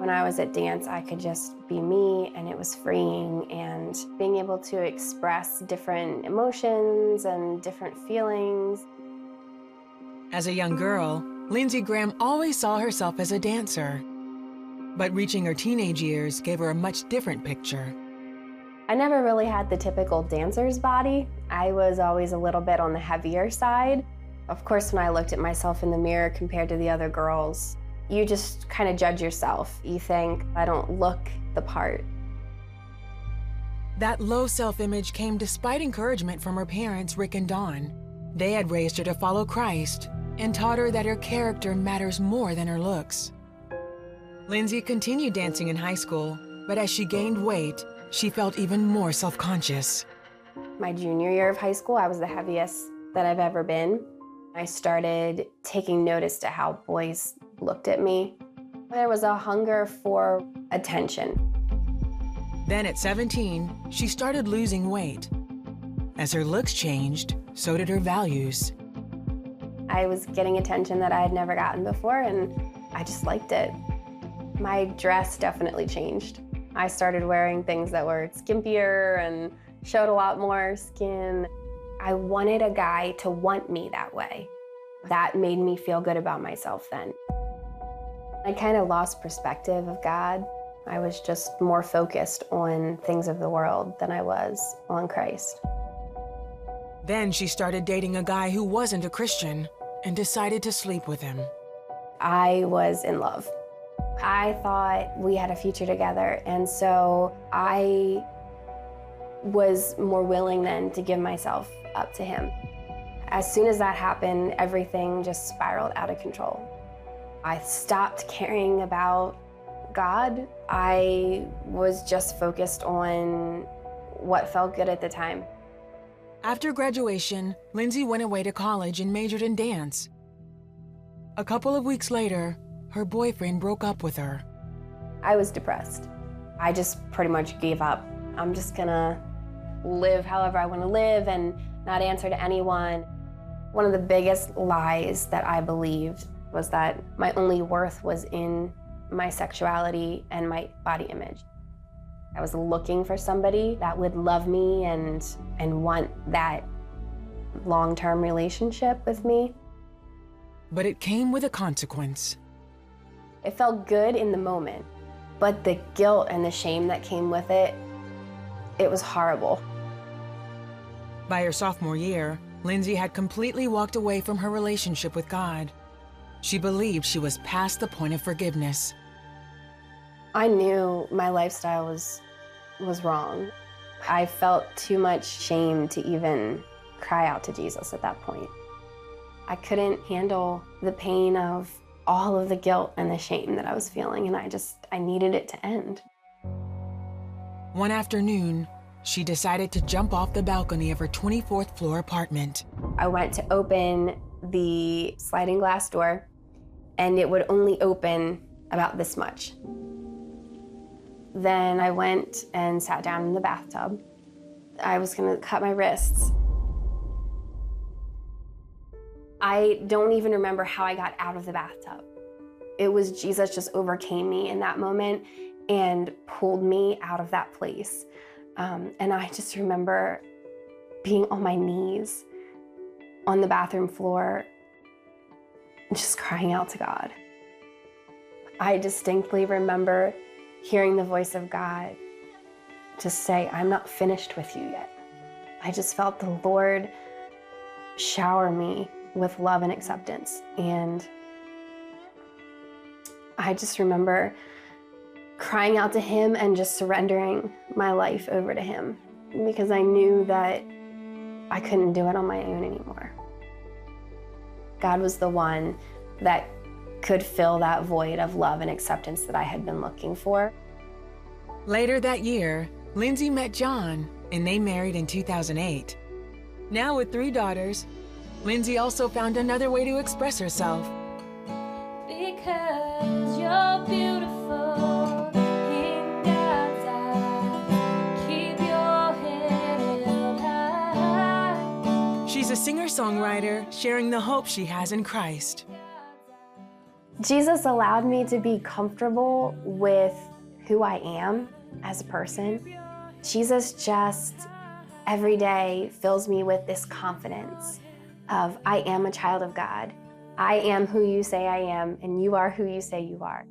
When I was at dance, I could just be me, and it was freeing, and being able to express different emotions and different feelings. As a young girl, Lindsay Graham always saw herself as a dancer. But reaching her teenage years gave her a much different picture. I never really had the typical dancer's body. I was always a little bit on the heavier side. Of course, when I looked at myself in the mirror compared to the other girls, you just kind of judge yourself. You think, I don't look the part. That low self-image came despite encouragement from her parents, Rick and Dawn. They had raised her to follow Christ and taught her that her character matters more than her looks. Lindsay continued dancing in high school, but as she gained weight, she felt even more self-conscious. My junior year of high school, I was the heaviest that I've ever been. I started taking notice to how boys looked at me. There was a hunger for attention. Then at 17, she started losing weight. As her looks changed, so did her values. I was getting attention that I had never gotten before, and I just liked it. My dress definitely changed. I started wearing things that were skimpier and showed a lot more skin. I wanted a guy to want me that way. That made me feel good about myself then. I kind of lost perspective of God. I was just more focused on things of the world than I was on Christ. Then she started dating a guy who wasn't a Christian and decided to sleep with him. I was in love. I thought we had a future together, and so I was more willing then to give myself up to him. As soon as that happened, everything just spiraled out of control. I stopped caring about God. I was just focused on what felt good at the time. After graduation, Lindsay went away to college and majored in dance. A couple of weeks later, her boyfriend broke up with her. I was depressed. I just pretty much gave up. I'm just gonna live however I want to live and not answer to anyone. One of the biggest lies that I believed was that my only worth was in my sexuality and my body image. I was looking for somebody that would love me and want that long-term relationship with me. But it came with a consequence. It felt good in the moment, but the guilt and the shame that came with it, it was horrible. By her sophomore year, Lindsay had completely walked away from her relationship with God. She believed she was past the point of forgiveness. I knew my lifestyle was wrong. I felt too much shame to even cry out to Jesus at that point. I couldn't handle the pain of all of the guilt and the shame that I was feeling, and I needed it to end. One afternoon, she decided to jump off the balcony of her 24th floor apartment. I went to open the sliding glass door, and it would only open about this much. Then I went and sat down in the bathtub. I was gonna cut my wrists. I don't even remember how I got out of the bathtub. It was Jesus just overcame me in that moment and pulled me out of that place. And I just remember being on my knees on the bathroom floor, just crying out to God. I distinctly remember hearing the voice of God just say, "I'm not finished with you yet." I just felt the Lord shower me with love and acceptance. And I just remember crying out to him and just surrendering my life over to him because I knew that I couldn't do it on my own anymore. God was the one that could fill that void of love and acceptance that I had been looking for. Later that year, Lindsay met John, and they married in 2008. Now with 3 daughters, Lindsay also found another way to express herself. Because you're beautiful in God's eyes, keep your head held high. She's a singer-songwriter sharing the hope she has in Christ. Jesus allowed me to be comfortable with who I am as a person. Jesus just every day fills me with this confidence of I am a child of God. I am who you say I am, and you are who you say you are.